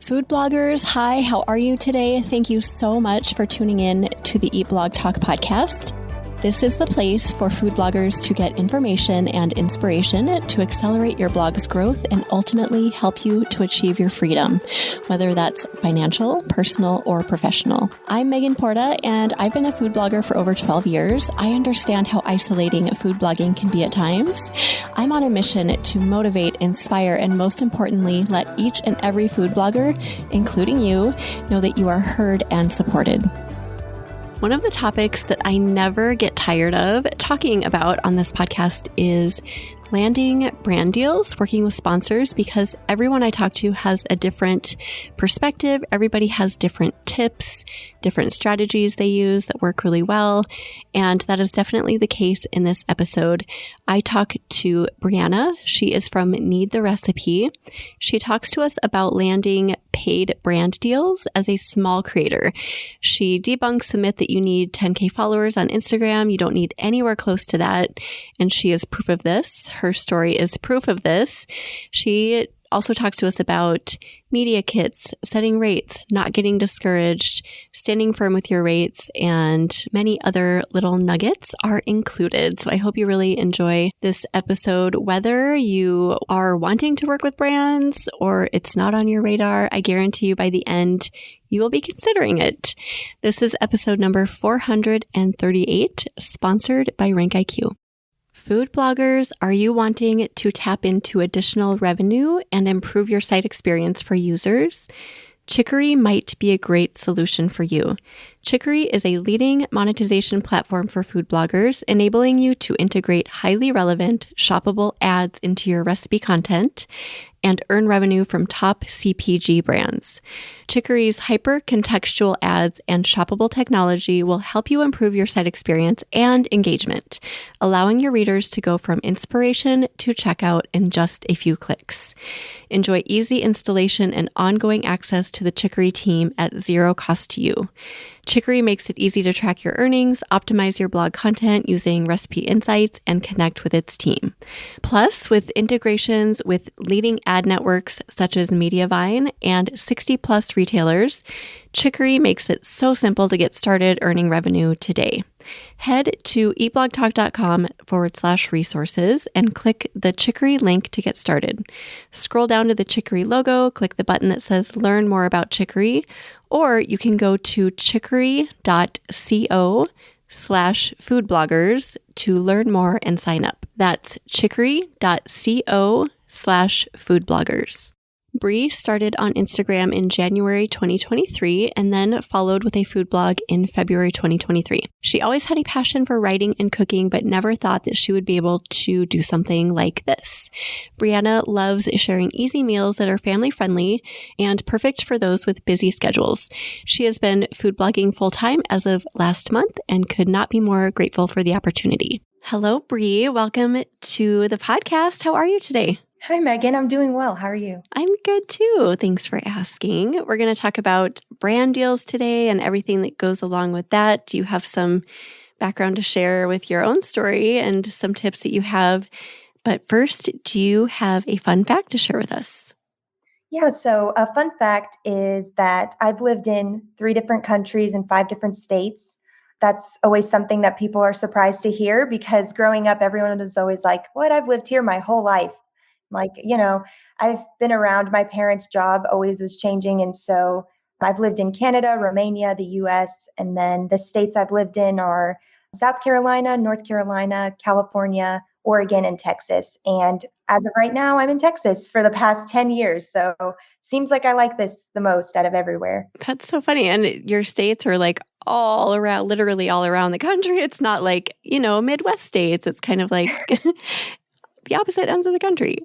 Food bloggers, hi, how are you today? Thank you so much for tuning in to the Eat Blog Talk podcast. This is the place for food bloggers to get information and inspiration to accelerate your blog's growth and ultimately help you to achieve your freedom, whether that's financial, personal, or professional. I'm Megan Porta, and I've been a food blogger for over 12 years. I understand how isolating food blogging can be at times. I'm on a mission to motivate, inspire, and most importantly, let each and every food blogger, including you, know that you are heard and supported. One of the topics that I never get tired of talking about on this podcast is landing brand deals, working with sponsors, because everyone I talk to has a different perspective. Everybody has different tips, different strategies they use that work really well. And that is definitely the case in this episode. I talk to Breanna. She is from Need the Recipe. She talks to us about landing paid brand deals as a small creator. She debunks the myth that you need 10K followers on Instagram. You don't need anywhere close to that. And she is proof of this. Her story is proof of this. She also talks to us about media kits, setting rates, not getting discouraged, standing firm with your rates, and many other little nuggets are included. So I hope you really enjoy this episode. Whether you are wanting to work with brands or it's not on your radar, I guarantee you by the end, you will be considering it. This is episode number 438, sponsored by RankIQ. Food bloggers, are you wanting to tap into additional revenue and improve your site experience for users? Chicory might be a great solution for you. Chicory is a leading monetization platform for food bloggers, enabling you to integrate highly relevant, shoppable ads into your recipe content and earn revenue from top CPG brands. Chicory's hyper-contextual ads and shoppable technology will help you improve your site experience and engagement, allowing your readers to go from inspiration to checkout in just a few clicks. Enjoy easy installation and ongoing access to the Chicory team at zero cost to you. Chicory makes it easy to track your earnings, optimize your blog content using recipe insights, and connect with its team. Plus, with integrations with leading ad networks such as Mediavine and 60+ retailers, Chicory makes it so simple to get started earning revenue today. Head to eatblogtalk.com/resources and click the Chicory link to get started. Scroll down to the Chicory logo, click the button that says Learn More About Chicory, or you can go to chicory.co/foodbloggers to learn more and sign up. That's chicory.co/foodbloggers. Bree started on Instagram in January 2023 and then followed with a food blog in February 2023. She always had a passion for writing and cooking, but never thought that she would be able to do something like this. Breanna loves sharing easy meals that are family-friendly and perfect for those with busy schedules. She has been food blogging full-time as of last month and could not be more grateful for the opportunity. Hello, Bree. Welcome to the podcast. How are you today? Hi, Megan. I'm doing well. How are you? I'm good too. Thanks for asking. We're going to talk about brand deals today and everything that goes along with that. Do you have some background to share with your own story and some tips that you have? But first, do you have a fun fact to share with us? Yeah, so a fun fact is that I've lived in 3 different countries and 5 different states. That's always something that people are surprised to hear because growing up, everyone is always like, what? I've lived here my whole life. Like, I've been around. My parents' job always was changing. And so I've lived in Canada, Romania, the US, and then the states I've lived in are South Carolina, North Carolina, California, Oregon, and Texas. And as of right now, I'm in Texas for the past 10 years. So seems like I like this the most out of everywhere. That's so funny. And your states are like all around, literally all around the country. It's not like, Midwest states. It's kind of like the opposite ends of the country.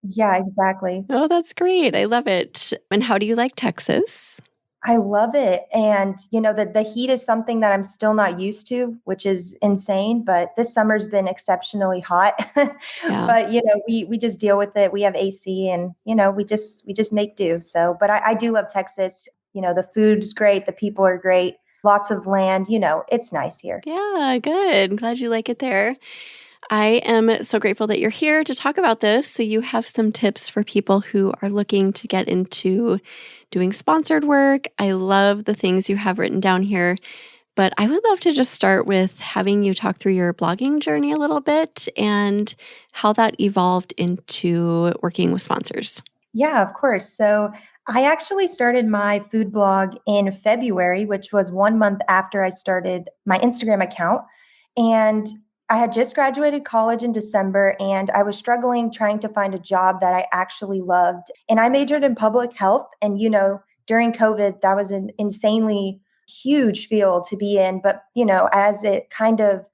Yeah, exactly. Oh, that's great. I love it. And how do you like Texas? I love it. And, the heat is something that I'm still not used to, which is insane. But this summer's been exceptionally hot. Yeah. But, we just deal with it. We have AC and, we just make do. So, but I do love Texas. The food's great. The people are great. Lots of land. It's nice here. Yeah, good. I'm glad you like it there. I am so grateful that you're here to talk about this. So, you have some tips for people who are looking to get into doing sponsored work. I love the things you have written down here, but I would love to just start with having you talk through your blogging journey a little bit and how that evolved into working with sponsors. Yeah, of course. So I actually started my food blog in February, which was 1 month after I started my Instagram account. And I had just graduated college in December and I was struggling trying to find a job that I actually loved. And I majored in public health. And, during COVID, that was an insanely huge field to be in. But, as it kind of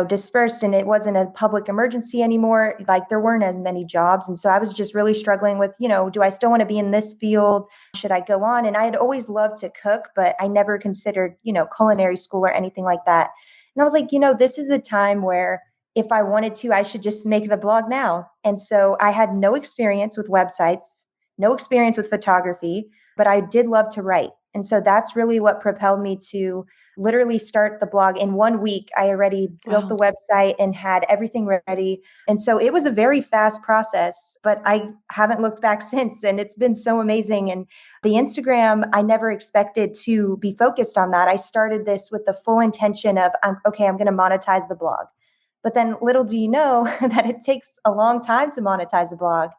dispersed and it wasn't a public emergency anymore, like there weren't as many jobs. And so I was just really struggling with, do I still want to be in this field? Should I go on? And I had always loved to cook, but I never considered, culinary school or anything like that. And I was like, this is the time where if I wanted to, I should just make the blog now. And so I had no experience with websites, no experience with photography, but I did love to write. And so that's really what propelled me to literally start the blog. In 1 week, I already built the Wow. website and had everything ready. And so it was a very fast process, but I haven't looked back since. And it's been so amazing. And the Instagram, I never expected to be focused on that. I started this with the full intention of, I'm going to monetize the blog. But then little do you know that it takes a long time to monetize a blog.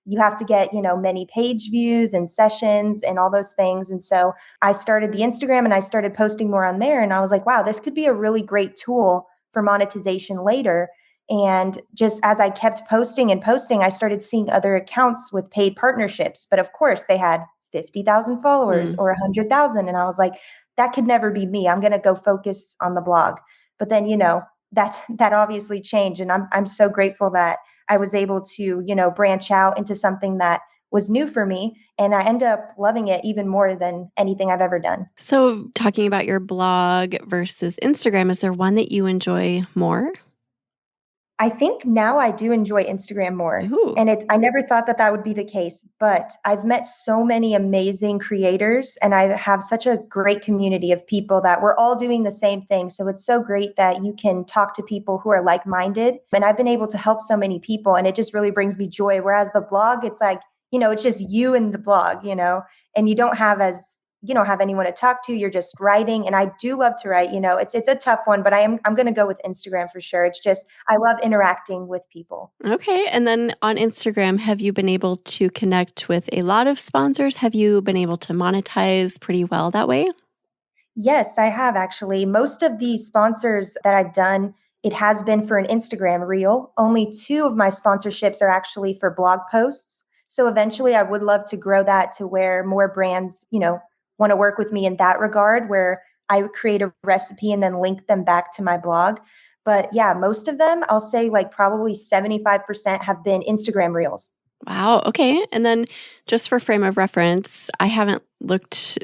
You have to get, many page views and sessions and all those things. And so I started the Instagram and I started posting more on there. And I was like, wow, this could be a really great tool for monetization later. And just as I kept posting and posting, I started seeing other accounts with paid partnerships. But of course, they had 50,000 followers Mm. or 100,000. And I was like, that could never be me. I'm going to go focus on the blog. But then, that obviously changed. And I'm so grateful that I was able to, branch out into something that was new for me. And I end up loving it even more than anything I've ever done. So, talking about your blog versus Instagram, is there one that you enjoy more? I think now I do enjoy Instagram more. Ooh. And I never thought that that would be the case, but I've met so many amazing creators and I have such a great community of people that we're all doing the same thing. So it's so great that you can talk to people who are like-minded. And I've been able to help so many people and it just really brings me joy. Whereas the blog, it's like, it's just you and the blog, and you don't have anyone to talk to. You're just writing. And I do love to write. It's a tough one, but I'm going to go with Instagram for sure. It's just, I love interacting with people. Okay. And then on Instagram, have you been able to connect with a lot of sponsors? Have you been able to monetize pretty well that way? Yes, I have actually. Most of the sponsors that I've done, it has been for an Instagram reel. Only two of my sponsorships are actually for blog posts. So eventually I would love to grow that to where more brands, want to work with me in that regard, where I would create a recipe and then link them back to my blog. But yeah, most of them, I'll say like probably 75% have been Instagram reels. Wow. Okay. And then just for frame of reference, I haven't looked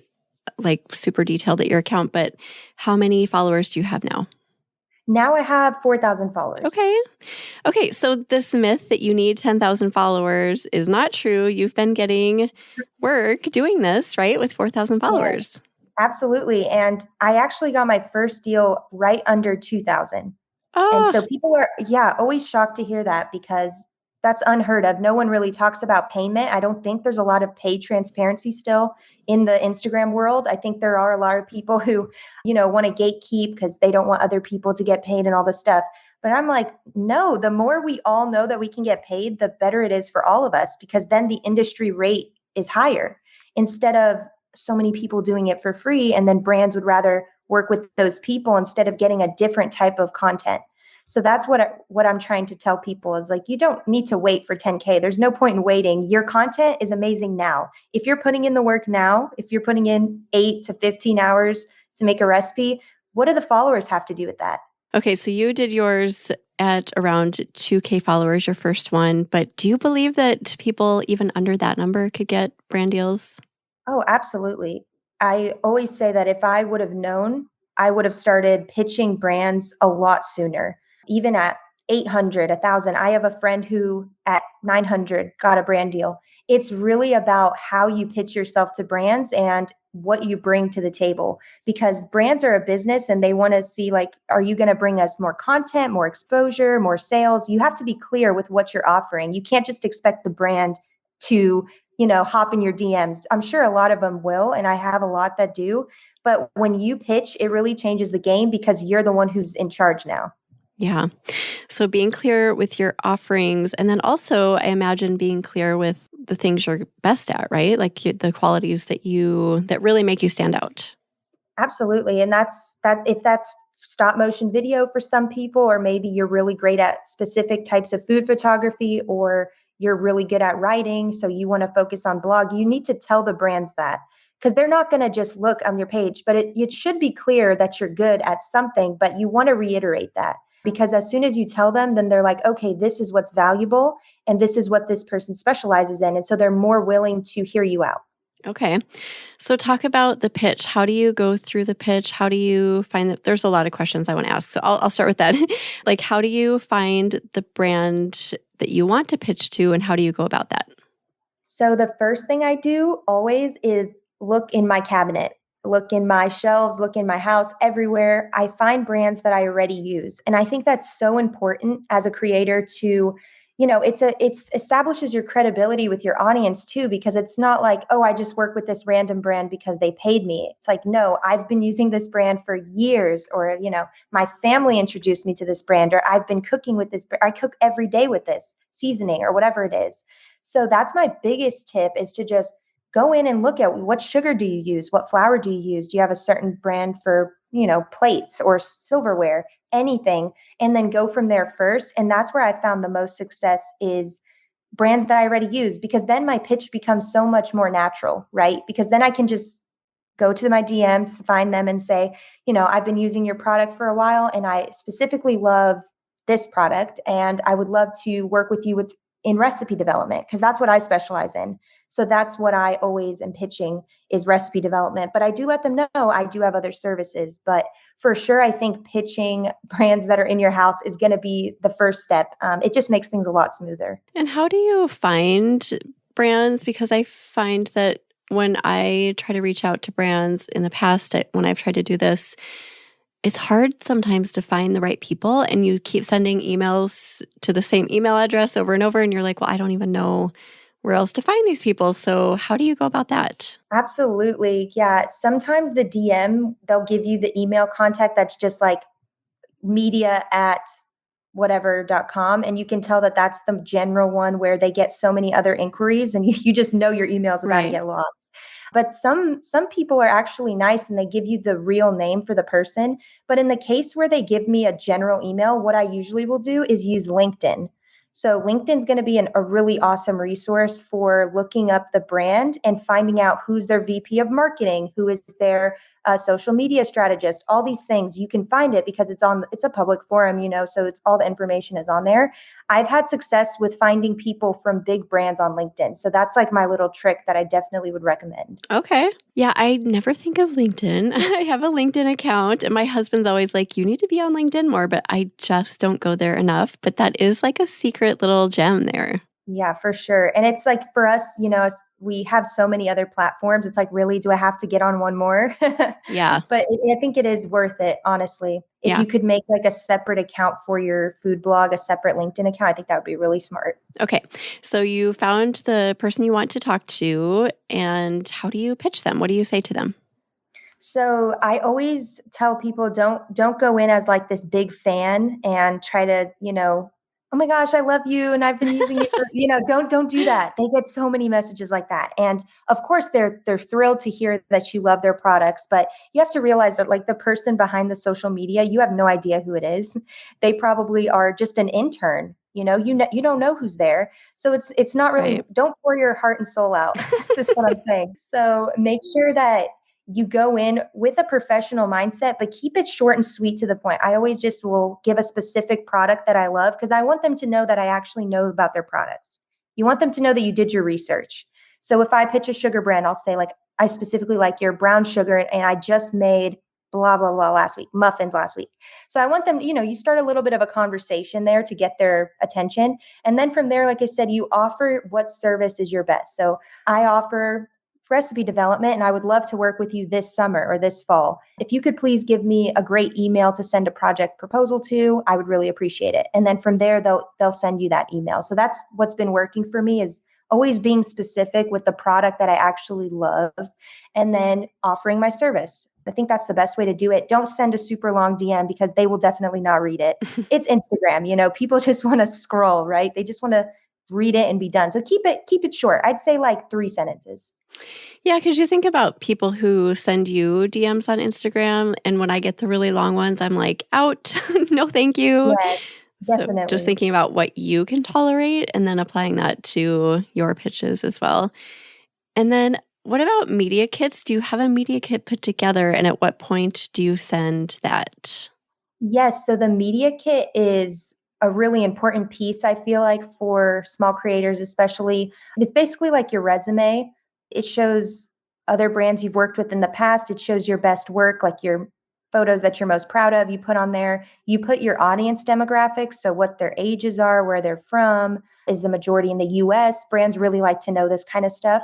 like super detailed at your account, but how many followers do you have now? Now I have 4,000 followers. Okay. Okay. So this myth that you need 10,000 followers is not true. You've been getting work doing this, right? With 4,000 Yes, followers. absolutely. And I actually got my first deal right under 2,000. And Oh, so people are, yeah, always shocked to hear that because that's unheard of. No one really talks about payment. I don't think there's a lot of paid transparency still in the Instagram world. I think there are a lot of people who, want to gatekeep because they don't want other people to get paid and all this stuff. But I'm like, no, the more we all know that we can get paid, the better it is for all of us because then the industry rate is higher instead of so many people doing it for free. And then brands would rather work with those people instead of getting a different type of content. So that's what I'm trying to tell people is like, you don't need to wait for 10K. There's no point in waiting. Your content is amazing now. If you're putting in the work now, if you're putting in 8 to 15 hours to make a recipe, what do the followers have to do with that? okay. So you did yours at around 2K followers, your first one. But do you believe that people even under that number could get brand deals? Oh, absolutely. I always say that if I would have known, I would have started pitching brands a lot sooner, even at 800, 1,000. I have a friend who at 900 got a brand deal. it's really about how you pitch yourself to brands and what you bring to the table, because brands are a business and they want to see, like, are you going to bring us more content, more exposure, more sales? You have to be clear with what you're offering. You can't just expect the brand to, hop in your DMs. I'm sure a lot of them will, and I have a lot that do. But when you pitch, it really changes the game because you're the one who's in charge now. Yeah. So being clear with your offerings, and then also I imagine being clear with the things you're best at, right? Like the qualities that really make you stand out. Absolutely. And that's if that's stop motion video for some people, or maybe you're really great at specific types of food photography, or you're really good at writing, so you want to focus on blog, you need to tell the brands that, because they're not going to just look on your page, but it should be clear that you're good at something, but you want to reiterate that, because as soon as you tell them, then they're like, okay, this is what's valuable and this is what this person specializes in. And so they're more willing to hear you out. Okay. So talk about the pitch. How do you go through the pitch? How do you find that? There's a lot of questions I want to ask. So I'll start with that. Like, how do you find the brand that you want to pitch to, and how do you go about that? So the first thing I do always is look in my cabinet, look in my shelves, look in my house, everywhere. I find brands that I already use. And I think that's so important as a creator to, it's establishes your credibility with your audience too, because it's not like, oh, I just work with this random brand because they paid me. It's like, no, I've been using this brand for years, or, my family introduced me to this brand, or I've been cooking with this. I cook every day with this seasoning or whatever it is. So that's my biggest tip, is to just go in and look at what sugar do you use? What flour do you use? Do you have a certain brand for, plates or silverware, anything? And then go from there first. And that's where I found the most success, is brands that I already use, because then my pitch becomes so much more natural, right? Because then I can just go to my DMs, find them and say, I've been using your product for a while and I specifically love this product and I would love to work with you in recipe development, because that's what I specialize in. So that's what I always am pitching, is recipe development. But I do let them know I do have other services. But for sure, I think pitching brands that are in your house is going to be the first step. It just makes things a lot smoother. And how do you find brands? Because I find that when I try to reach out to brands in the past, when I've tried to do this, it's hard sometimes to find the right people, and you keep sending emails to the same email address over and over, and you're like, well, I don't even know where else to find these people. So how do you go about that? Absolutely. Yeah. Sometimes the DM, they'll give you the email contact that's just like media at whatever.com. And you can tell that that's the general one where they get so many other inquiries, and you just know your email is about to get lost. But some people are actually nice and they give you the real name for the person. But in the case where they give me a general email, what I usually will do is use LinkedIn. So LinkedIn's going to be a really awesome resource for looking up the brand and finding out who's their VP of marketing, who is their social media strategist, all these things. You can find it because it's a public forum, so it's all the information is on there. I've had success with finding people from big brands on LinkedIn. So that's like my little trick that I definitely would recommend. Okay. Yeah, I never think of LinkedIn. I have a LinkedIn account and my husband's always like, you need to be on LinkedIn more, but I just don't go there enough. But that is like a secret little gem there. Yeah, for sure. And it's like, for us, we have so many other platforms. It's like, really, do I have to get on one more? Yeah. But I think it is worth it, honestly. If you could make like a separate account for your food blog, a separate LinkedIn account, I think that would be really smart. Okay. So you found the person you want to talk to, and how do you pitch them? What do you say to them? So I always tell people, don't go in as like this big fan and try to, oh my gosh, I love you and I've been using it for, don't do that. They get so many messages like that. And of course they're thrilled to hear that you love their products, but you have to realize that, like, the person behind the social media, you have no idea who it is. They probably are just an intern. You don't know who's there. So it's not really, Right. Don't pour your heart and soul out. That's what I'm saying. So make sure that you go in with a professional mindset, but keep it short and sweet to the point. I always just will give a specific product that I love, because I want them to know that I actually know about their products. You want them to know that you did your research. So if I pitch a sugar brand, I'll say, like, I specifically like your brown sugar and I just made blah, blah, blah last week, muffins last week. So I want them, you start a little bit of a conversation there to get their attention. And then from there, like I said, you offer what service is your best. So I offer recipe development, and I would love to work with you this summer or this fall. If you could please give me a great email to send a project proposal to, I would really appreciate it. And then from there, they'll send you that email. So that's what's been working for me, is always being specific with the product that I actually love, and then offering my service. I think that's the best way to do it. Don't send a super long DM because they will definitely not read it. It's Instagram, people just want to scroll, right? They just want to read it and be done. So keep it short. I'd say like 3 sentences. Yeah, because you think about people who send you DMs on Instagram, and when I get the really long ones, I'm like, out. No, thank you. Yes, So just thinking about what you can tolerate and then applying that to your pitches as well. And then what about media kits? Do you have a media kit put together, and at what point do you send that? Yes. So the media kit is a really important piece, I feel like, for small creators, especially. It's basically like your resume. It shows other brands you've worked with in the past. It shows your best work, like your photos that you're most proud of, you put on there. You put your audience demographics, so what their ages are, where they're from, is the majority in the US. Brands really like to know this kind of stuff.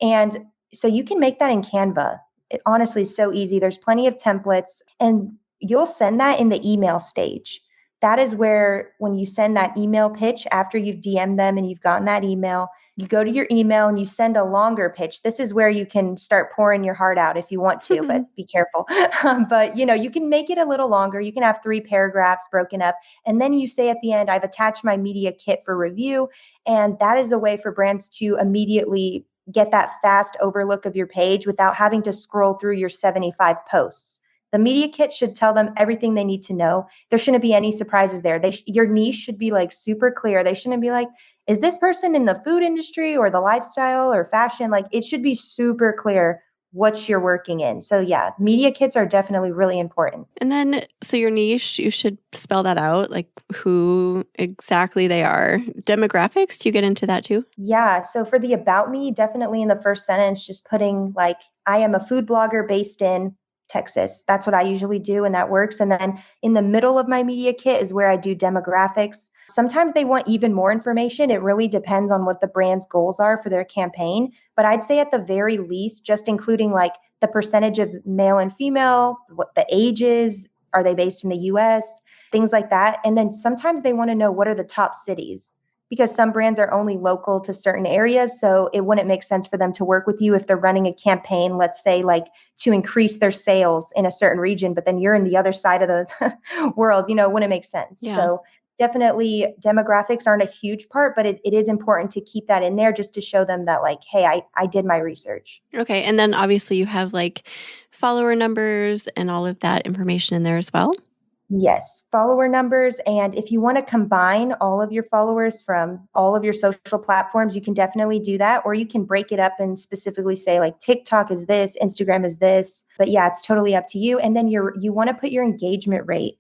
And so you can make that in Canva. It honestly is so easy. There's plenty of templates, and you'll send that in the email stage. That is where, when you send that email pitch after you've DM'd them and you've gotten that email, you go to your email and you send a longer pitch. This is where you can start pouring your heart out if you want to, but be careful. But you can make it a little longer. You can have 3 paragraphs broken up. And then you say at the end, I've attached my media kit for review. And that is a way for brands to immediately get that fast overlook of your page without having to scroll through your 75 posts. The media kit should tell them everything they need to know. There shouldn't be any surprises there. Your niche should be like super clear. They shouldn't be like, is this person in the food industry or the lifestyle or fashion? Like, it should be super clear what you're working in. So yeah, media kits are definitely really important. And then, so your niche, you should spell that out, like who exactly they are. Demographics, do you get into that too? Yeah. So for the about me, definitely in the first sentence, just putting like, I am a food blogger based in Texas. That's what I usually do, and that works. And then in the middle of my media kit is where I do demographics. Sometimes they want even more information. It really depends on what the brand's goals are for their campaign. But I'd say at the very least, just including like the percentage of male and female, what the ages, are they based in the US, things like that. And then sometimes they want to know, what are the top cities? Because some brands are only local to certain areas. So it wouldn't make sense for them to work with you if they're running a campaign, let's say, like to increase their sales in a certain region, but then you're in the other side of the world, it wouldn't make sense. Yeah. So definitely demographics aren't a huge part, but it is important to keep that in there just to show them that, like, hey, I did my research. Okay. And then obviously you have like follower numbers and all of that information in there as well. Yes, follower numbers. And if you want to combine all of your followers from all of your social platforms, you can definitely do that. Or you can break it up and specifically say like TikTok is this, Instagram is this. But yeah, it's totally up to you. And then you want to put your engagement rate.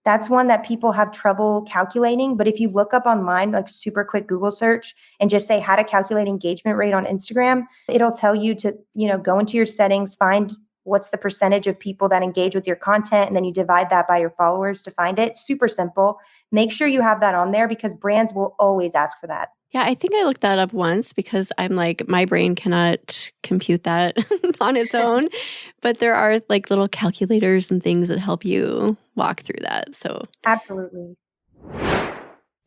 That's one that people have trouble calculating. But if you look up online, like super quick Google search, and just say how to calculate engagement rate on Instagram, it'll tell you to, go into your settings, find what's the percentage of people that engage with your content, and then you divide that by your followers to find it. Super simple. Make sure you have that on there because brands will always ask for that. Yeah, I think I looked that up once because I'm like, my brain cannot compute that on its own. But there are like little calculators and things that help you walk through that. So absolutely.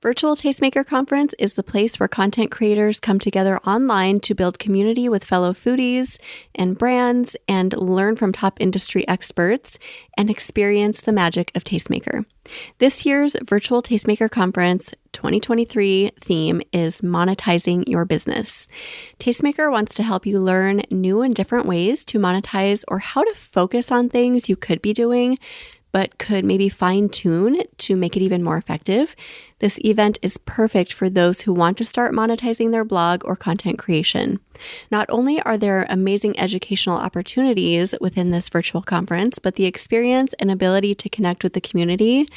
Virtual Tastemaker Conference is the place where content creators come together online to build community with fellow foodies and brands and learn from top industry experts and experience the magic of Tastemaker. This year's Virtual Tastemaker Conference 2023 theme is monetizing your business. Tastemaker wants to help you learn new and different ways to monetize or how to focus on things you could be doing but could maybe fine-tune to make it even more effective. This event is perfect for those who want to start monetizing their blog or content creation. Not only are there amazing educational opportunities within this virtual conference, but the experience and ability to connect with the community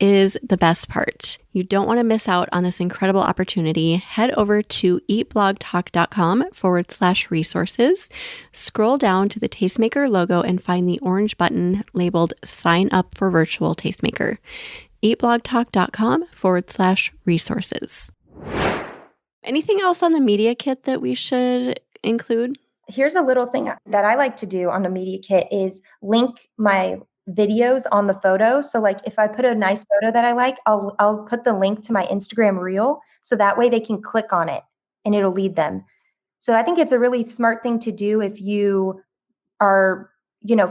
is the best part. You don't want to miss out on this incredible opportunity. Head over to eatblogtalk.com/resources. Scroll down to the Tastemaker logo and find the orange button labeled Sign Up for Virtual Tastemaker. eatblogtalk.com/resources. Anything else on the media kit that we should include? Here's a little thing that I like to do on the media kit is link my videos on the photo. So like if I put a nice photo that I like, I'll put the link to my Instagram reel. So that way they can click on it and it'll lead them. So I think it's a really smart thing to do if you are,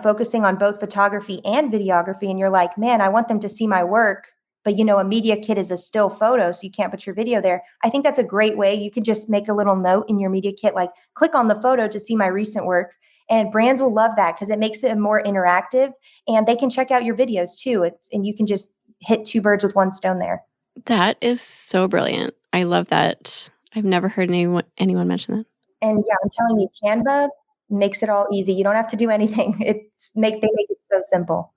focusing on both photography and videography and you're like, man, I want them to see my work. But a media kit is a still photo, so you can't put your video there. I think that's a great way. You could just make a little note in your media kit, like click on the photo to see my recent work. And brands will love that because it makes it more interactive and they can check out your videos too. And you can just hit two birds with one stone there. That is so brilliant. I love that. I've never heard anyone mention that. And yeah, I'm telling you, Canva makes it all easy. You don't have to do anything. They make it so simple.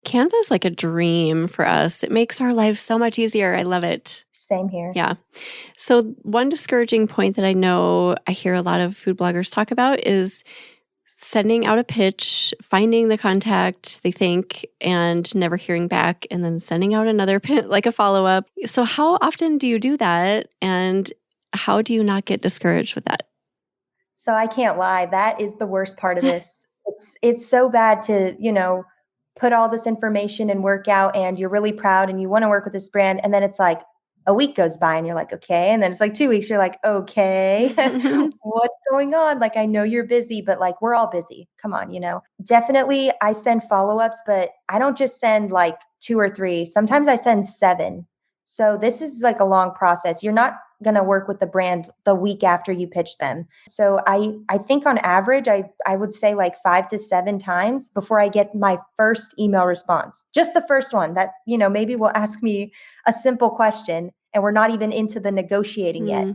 Canva is like a dream for us. It makes our lives so much easier. I love it. Same here. Yeah. So one discouraging point that I know I hear a lot of food bloggers talk about is sending out a pitch, finding the contact they think, and never hearing back, and then sending out another like a follow-up. So how often do you do that? And how do you not get discouraged with that? So I can't lie. That is the worst part of this. It's so bad to, put all this information and work out and you're really proud and you want to work with this brand. And then it's like a week goes by and you're like, okay. And then it's like 2 weeks. You're like, okay, what's going on? Like, I know you're busy, but like, we're all busy. Come on, Definitely I send follow-ups, but I don't just send like 2 or 3. Sometimes I send 7. So this is like a long process. You're not going to work with the brand the week after you pitch them. So I think on average, I would say like 5 to 7 times before I get my first email response. Just the first one that, maybe will ask me a simple question and we're not even into the negotiating yet.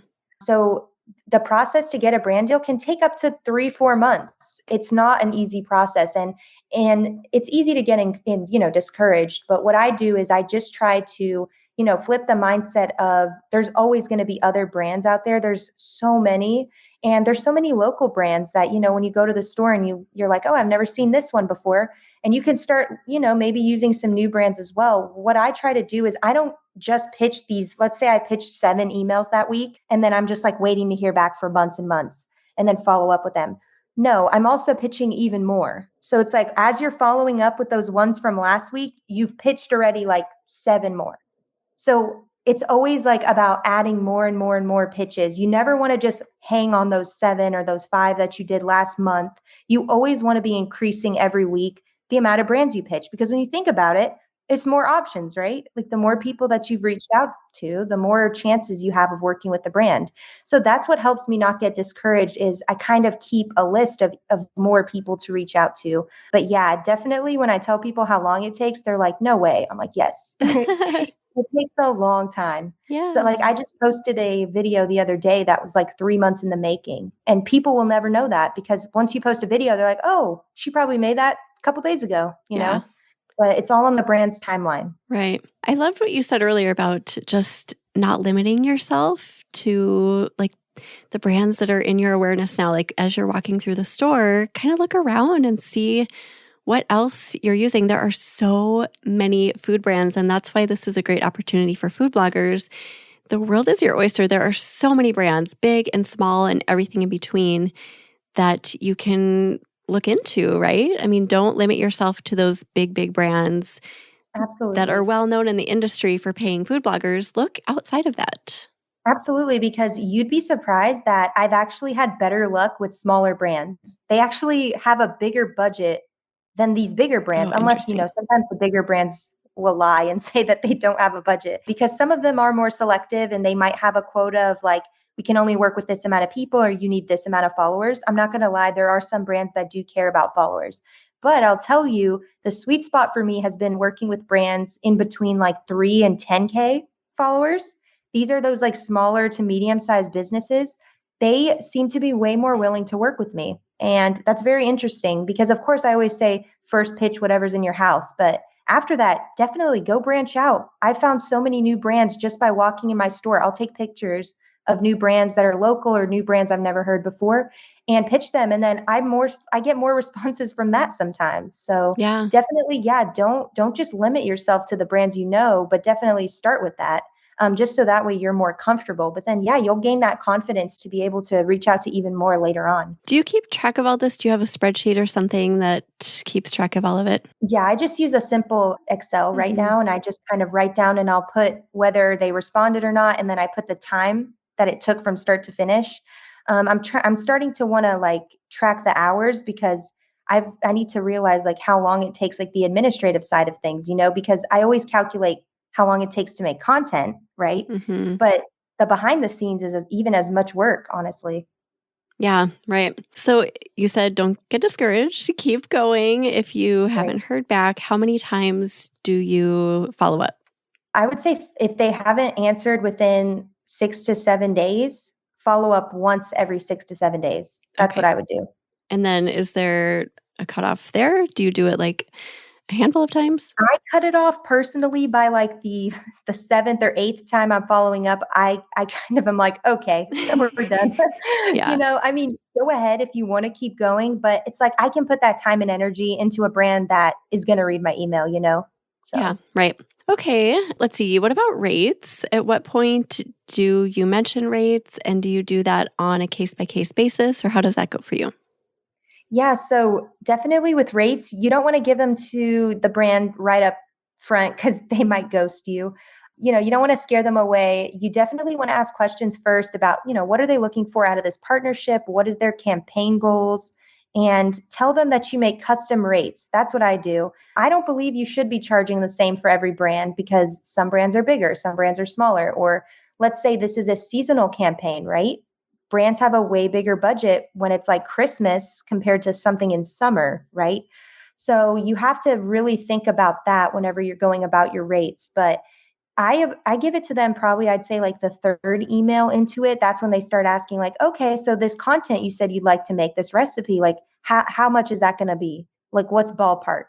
So the process to get a brand deal can take up to 3-4 months. It's not an easy process and it's easy to get in discouraged. But what I do is I just try to flip the mindset of there's always going to be other brands out there. There's so many, and there's so many local brands that, when you go to the store and you're like, oh, I've never seen this one before. And you can start, maybe using some new brands as well. What I try to do is I don't just pitch these. Let's say I pitched 7 emails that week, and then I'm just like waiting to hear back for months and months and then follow up with them. No, I'm also pitching even more. So it's like, as you're following up with those ones from last week, you've pitched already like 7 more. So it's always like about adding more and more and more pitches. You never want to just hang on those 7 or those 5 that you did last month. You always want to be increasing every week the amount of brands you pitch, because when you think about it, it's more options, right? Like the more people that you've reached out to, the more chances you have of working with the brand. So that's what helps me not get discouraged is I kind of keep a list of more people to reach out to. But yeah, definitely when I tell people how long it takes, they're like, no way. I'm like, yes. It takes a long time. Yeah. So like I just posted a video the other day that was like 3 months in the making. And people will never know that because once you post a video, they're like, oh, she probably made that a couple days ago, know? But it's all on the brand's timeline. Right. I loved what you said earlier about just not limiting yourself to like the brands that are in your awareness now. Like as you're walking through the store, kind of look around and see what else you're using. There are so many food brands, and that's why this is a great opportunity for food bloggers. The world is your oyster. There are so many brands, big and small and everything in between, that you can look into, right? I mean, don't limit yourself to those big brands. Absolutely. That are well known in the industry for paying food bloggers. Look outside of that. Absolutely, because you'd be surprised that I've actually had better luck with smaller brands. They actually have a bigger budget than these bigger brands, unless, sometimes the bigger brands will lie and say that they don't have a budget, because some of them are more selective and they might have a quota of like, we can only work with this amount of people or you need this amount of followers. I'm not going to lie. There are some brands that do care about followers, but I'll tell you the sweet spot for me has been working with brands in between like 3 and 10K followers. These are those like smaller to medium-sized businesses. They seem to be way more willing to work with me. And that's very interesting because, of course, I always say first pitch whatever's in your house. But after that, definitely go branch out. I found so many new brands just by walking in my store. I'll take pictures of new brands that are local or new brands I've never heard before and pitch them. And then I get more responses from that sometimes. So Yeah. definitely, yeah, don't just limit yourself to the brands you know, but definitely start with that. Just so that way you're more comfortable. But then, yeah, you'll gain that confidence to be able to reach out to even more later on. Do you keep track of all this? Do you have a spreadsheet or something that keeps track of all of it? Yeah, I just use a simple Excel right Mm-hmm. now, and I just kind of write down and I'll put whether they responded or not, and then I put the time that it took from start to finish. I'm starting to want to like track the hours because I need to realize like how long it takes, like the administrative side of things, because I always calculate how long it takes to make content, right? Mm-hmm. But the behind the scenes is even as much work, honestly. Yeah, right. So you said don't get discouraged, keep going. If you Right. haven't heard back, how many times do you follow up? I would say if they haven't answered within 6 to 7 days, follow up once every 6 to 7 days. That's Okay. what I would do. And then is there a cutoff there? Do you do it like a handful of times? I cut it off personally by like the the seventh or eighth time I'm following up. I kind of am like, okay, we're done. Yeah. I mean, go ahead if you want to keep going, but it's like I can put that time and energy into a brand that is going to read my email. Yeah, So right. Okay, let's see. What about rates? At what point do you mention rates and do you do that on a case by case basis or how does that go for you? yeah, so definitely with rates, you don't want to give them to the brand right up front because they might ghost you. You don't want to scare them away. You definitely want to ask questions first about, what are they looking for out of this partnership? What is their campaign goals? And tell them that you make custom rates. That's what I do. I don't believe you should be charging the same for every brand because some brands are bigger, some brands are smaller. Or let's say this is a seasonal campaign, right? Brands have a way bigger budget when it's like Christmas compared to something in summer, right? So you have to really think about that whenever you're going about your rates. But I give it to them probably I'd say like the third email into it. That's when they start asking like, okay, so this content you said you'd like to make, this recipe, like how much is that going to be? Like what's ballpark?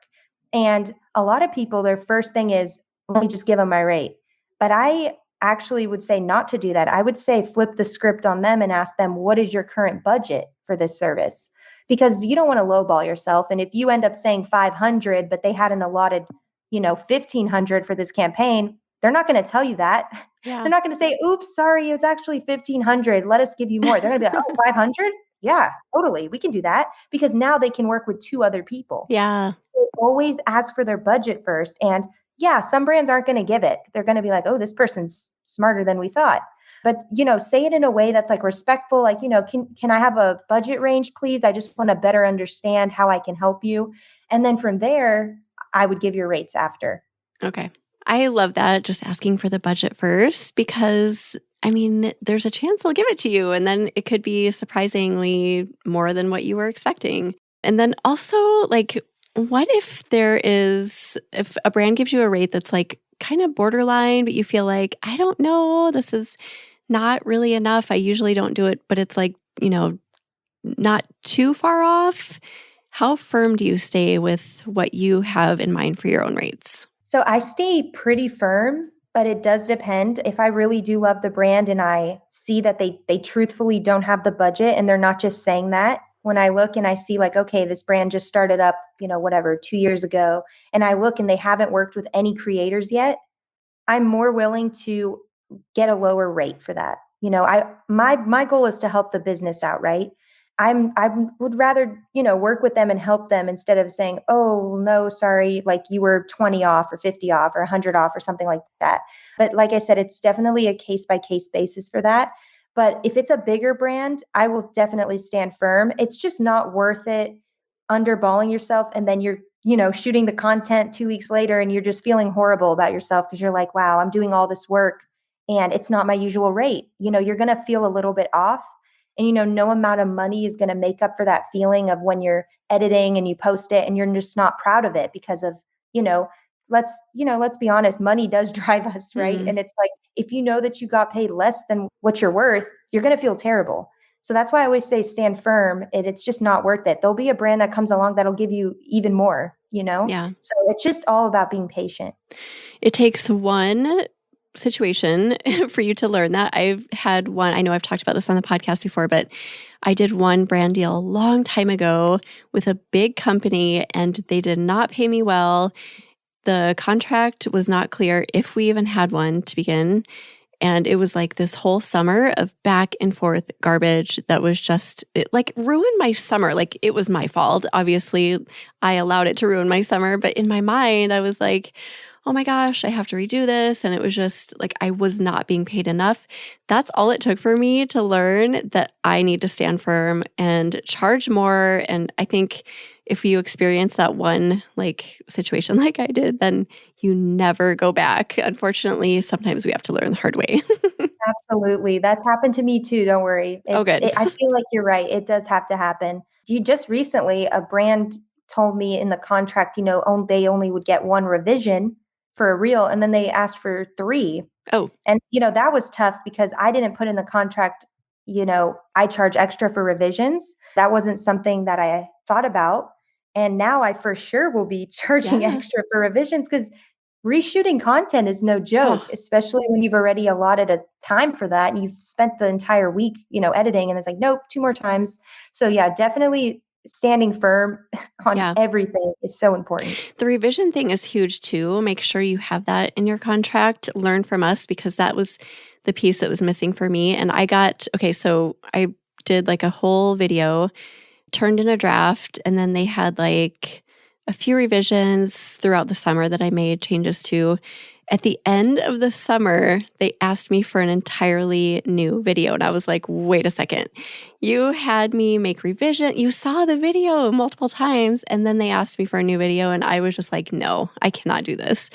And a lot of people, their first thing is, let me just give them my rate. But I actually would say not to do that. I would say flip the script on them and ask them, what is your current budget for this service? Because you don't want to lowball yourself. And if you end up saying 500, but they had an allotted, 1500 for this campaign, they're not going to tell you that. Yeah. They're not going to say, oops, sorry, it's actually 1500. Let us give you more. They're going to be like, oh, 500? Yeah, totally. We can do that because now they can work with two other people. Yeah. So always ask for their budget first. And yeah, some brands aren't going to give it. They're going to be like, oh, this person's smarter than we thought. But, say it in a way that's like respectful, like, can I have a budget range, please? I just want to better understand how I can help you. And then from there, I would give your rates after. Okay. I love that. Just asking for the budget first because I mean, there's a chance they'll give it to you and then it could be surprisingly more than what you were expecting. And then also, like, what if if a brand gives you a rate that's like kind of borderline, but you feel like, I don't know, this is not really enough. I usually don't do it, but it's like, not too far off. How firm do you stay with what you have in mind for your own rates? So I stay pretty firm, but it does depend. If I really do love the brand and I see that they truthfully don't have the budget and they're not just saying that, when I look and I see like, okay, this brand just started up, whatever, 2 years ago, and I look and they haven't worked with any creators yet, I'm more willing to get a lower rate for that. My goal is to help the business out, right? I would rather, work with them and help them instead of saying, "Oh, no, sorry, like you were 20 off or 50 off or 100 off or something like that." But like I said, it's definitely a case by case basis for that. But if it's a bigger brand, I will definitely stand firm. It's just not worth it underballing yourself and then you're shooting the content 2 weeks later and you're just feeling horrible about yourself because you're like, wow, I'm doing all this work and it's not my usual rate. You're going to feel a little bit off. And, no amount of money is going to make up for that feeling of when you're editing and you post it and you're just not proud of it because of, you know, let's be honest, money does drive us, right? Mm, And it's like, if you know that you got paid less than what you're worth, you're going to feel terrible. So that's why I always say stand firm. It's just not worth it. There'll be a brand that comes along that'll give you even more, you know? Yeah. So it's just all about being patient. It takes one situation for you to learn that. I've had one, I know I've talked about this on the podcast before, but I did one brand deal a long time ago with a big company and they did not pay me well. The contract was not clear if we even had one to begin. And it was like this whole summer of back and forth garbage that was just, it like ruined my summer. Like it was my fault. Obviously, I allowed it to ruin my summer. But in my mind, I was like, oh my gosh, I have to redo this. And it was just like I was not being paid enough. That's all it took for me to learn that I need to stand firm and charge more. And I think if you experience that one like situation like I did, then you never go back. Unfortunately, sometimes we have to learn the hard way. Absolutely. That's happened to me too. Don't worry. Oh, good. I feel like you're right. It does have to happen. You just recently, a brand told me in the contract, they only would get one revision for a reel, and then they asked for three. Oh, And, that was tough because I didn't put in the contract, I charge extra for revisions. That wasn't something that I thought about. And now I for sure will be charging yeah. extra for revisions because reshooting content is no joke, Oh, especially when you've already allotted a time for that and you've spent the entire week, editing, and it's like, nope, two more times. So yeah, definitely standing firm on yeah. everything is so important. The revision thing is huge too. Make sure you have that in your contract. Learn from us because that was the piece that was missing for me. And so I did like a whole video, turned in a draft, and then they had like a few revisions throughout the summer that I made changes to. At the end of the summer, they asked me for an entirely new video. And I was like, wait a second. You had me make revision. You saw the video multiple times. And then they asked me for a new video. And I was just like, no, I cannot do this.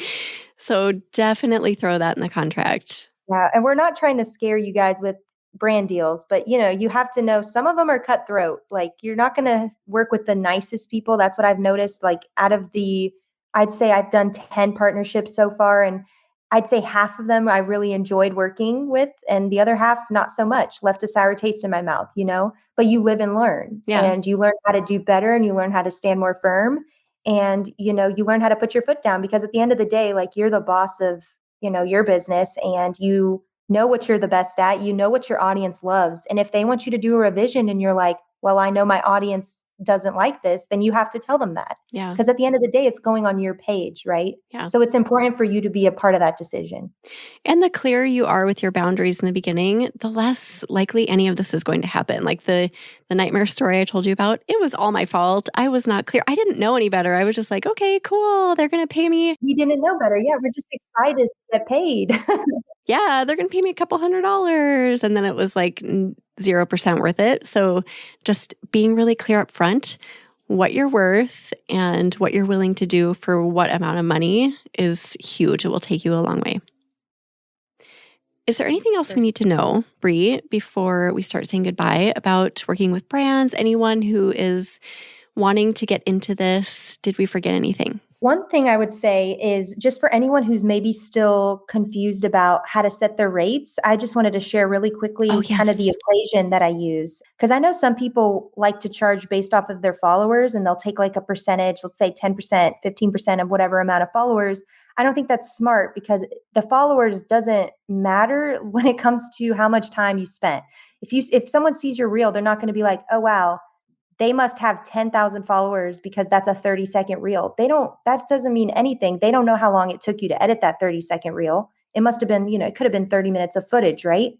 So definitely throw that in the contract. Yeah, and we're not trying to scare you guys with brand deals, but you have to know some of them are cutthroat. Like you're not going to work with the nicest people. That's what I've noticed. Like I'd say I've done 10 partnerships so far, and I'd say half of them I really enjoyed working with, and the other half not so much. Left a sour taste in my mouth. But you live and learn, Yeah. and you learn how to do better, and you learn how to stand more firm, and you learn how to put your foot down because at the end of the day, like you're the boss of your business, and you know what you're the best at, what your audience loves. And if they want you to do a revision and you're like, well, I know my audience doesn't like this, then you have to tell them that. Yeah. Because at the end of the day, it's going on your page, right? Yeah. So it's important for you to be a part of that decision. And the clearer you are with your boundaries in the beginning, the less likely any of this is going to happen. Like the nightmare story I told you about, it was all my fault. I was not clear. I didn't know any better. I was just like, okay, cool. They're going to pay me. You didn't know better. Yeah, we're just excited to get paid. Yeah, they're going to pay me a couple $100. And then it was like 0% worth it. So just being really clear up front what you're worth and what you're willing to do for what amount of money is huge. It will take you a long way. Is there anything else we need to know, Bree, before we start saying goodbye about working with brands? Anyone who is wanting to get into this? Did we forget anything? One thing I would say is just for anyone who's maybe still confused about how to set their rates, I just wanted to share really quickly kind of the equation that I use. Because I know some people like to charge based off of their followers and they'll take like a percentage, let's say 10%, 15% of whatever amount of followers. I don't think that's smart because the followers doesn't matter when it comes to how much time you spent. If someone sees your reel, they're not going to be like, oh, wow, they must have 10,000 followers because that's a 30-second reel. That doesn't mean anything. They don't know how long it took you to edit that 30-second reel. It must have been, it could have been 30 minutes of footage, right?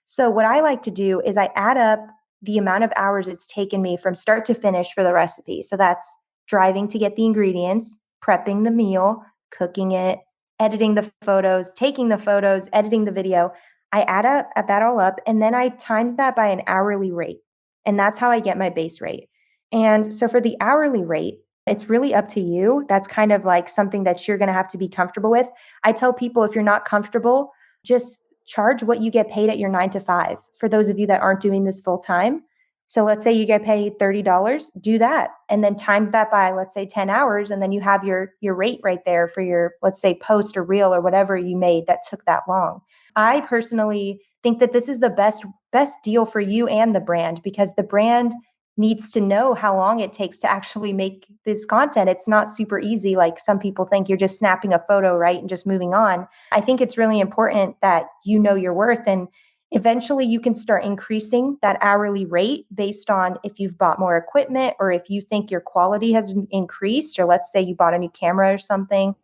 So what I like to do is I add up the amount of hours it's taken me from start to finish for the recipe. So that's driving to get the ingredients, prepping the meal, cooking it, editing the photos, taking the photos, editing the video. I add that all up, and then I times that by an hourly rate. And that's how I get my base rate. And so for the hourly rate, it's really up to you. That's kind of like something that you're going to have to be comfortable with. I tell people if you're not comfortable, just charge what you get paid at your 9 to 5. For those of you that aren't doing this full time. So let's say you get paid $30, do that. And then times that by, let's say 10 hours. And then you have your rate right there for your, let's say post or reel or whatever you made that took that long. I personally think that this is the best deal for you and the brand because the brand needs to know how long it takes to actually make this content. It's not super easy. Like some people think you're just snapping a photo, right, and just moving on. I think it's really important that you know your worth, and eventually you can start increasing that hourly rate based on if you've bought more equipment or if you think your quality has increased, or let's say you bought a new camera or something,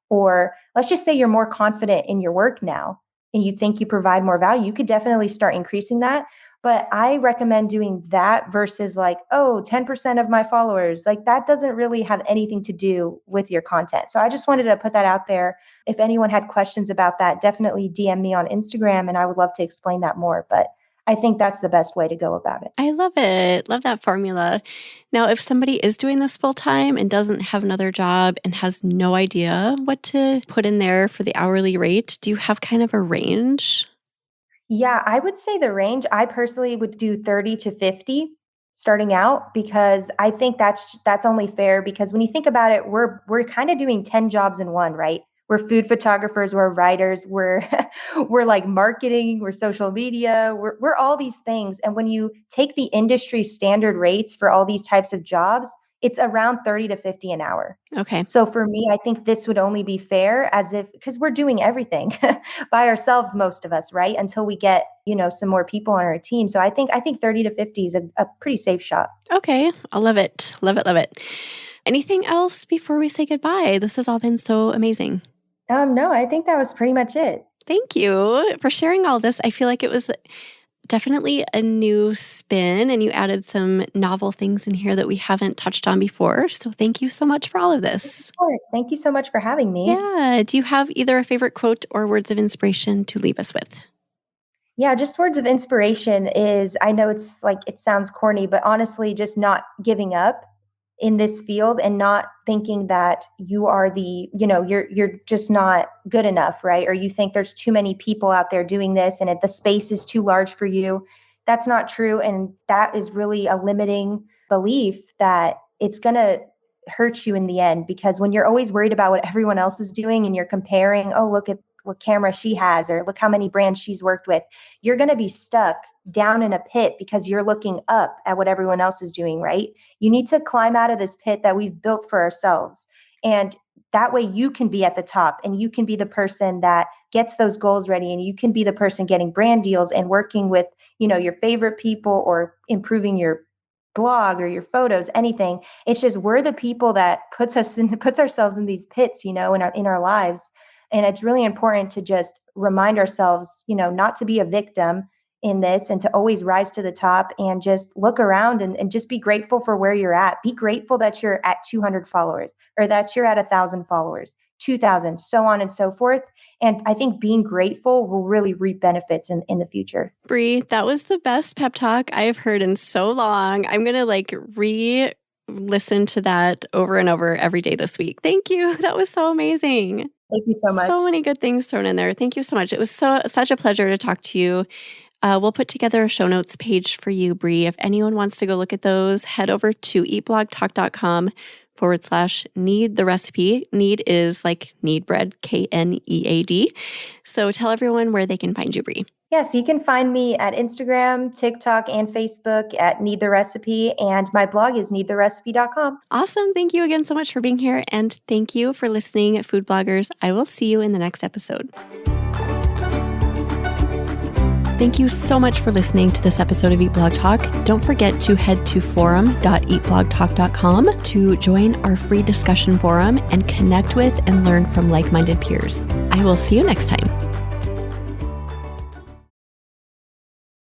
or let's just say you're more confident in your work now and you think you provide more value. You could definitely start increasing that. But I recommend doing that versus like, oh, 10% of my followers. Like that doesn't really have anything to do with your content. So I just wanted to put that out there. If anyone had questions about that, definitely DM me on Instagram and I would love to explain that more. But I think that's the best way to go about it. I love it. Love that formula. Now, if somebody is doing this full time and doesn't have another job and has no idea what to put in there for the hourly rate, do you have kind of a range? Yeah, I would say the range, I personally would do 30 to 50 starting out, because I think that's only fair, because when you think about it, we're kind of doing 10 jobs in one, right? We're food photographers, we're writers, we're we're like marketing, we're social media, we're all these things. And when you take the industry standard rates for all these types of jobs, it's around 30 to 50 an hour. Okay. So for me, I think this would only be fair as if, because we're doing everything by ourselves, most of us, right? Until we get, some more people on our team. So I think 30 to 50 is a pretty safe shot. Okay. I love it. Love it. Love it. Anything else before we say goodbye? This has all been so amazing. No, I think that was pretty much it. Thank you for sharing all this. I feel like it was definitely a new spin, and you added some novel things in here that we haven't touched on before. So thank you so much for all of this. Of course. Thank you so much for having me. Yeah. Do you have either a favorite quote or words of inspiration to leave us with? Yeah, just words of inspiration is, I know it's like, it sounds corny, but honestly, just not giving up in this field and not thinking that you are you're just not good enough, right? Or you think there's too many people out there doing this and the space is too large for you. That's not true. And that is really a limiting belief that it's going to hurt you in the end, because when you're always worried about what everyone else is doing and you're comparing, oh, look at what camera she has, or look how many brands she's worked with, you're going to be stuck down in a pit because you're looking up at what everyone else is doing, right? You need to climb out of this pit that we've built for ourselves. And that way you can be at the top and you can be the person that gets those goals ready, and you can be the person getting brand deals and working with, your favorite people, or improving your blog or your photos, anything. It's just, we're the people that puts ourselves in these pits, in our lives. And it's really important to just remind ourselves, not to be a victim in this, and to always rise to the top and just look around and just be grateful for where you're at. Be grateful that you're at 200 followers, or that you're at 1,000 followers, 2,000, so on and so forth. And I think being grateful will really reap benefits in the future. Bree, that was the best pep talk I've heard in so long. I'm going to listen to that over and over every day this week. Thank you. That was so amazing. Thank you so much. So many good things thrown in there. Thank you so much. It was such a pleasure to talk to you. We'll put together a show notes page for you, Bree. If anyone wants to go look at those, head over to eatblogtalk.com/need the recipe. Need is like knead bread, KNEAD. So tell everyone where they can find you, Bree. Yes, you can find me at Instagram, TikTok, and Facebook at Need the Recipe, and my blog is needtherecipe.com. Awesome. Thank you again so much for being here, and thank you for listening, food bloggers. I will see you in the next episode. Thank you so much for listening to this episode of Eat Blog Talk. Don't forget to head to forum.eatblogtalk.com to join our free discussion forum and connect with and learn from like-minded peers. I will see you next time.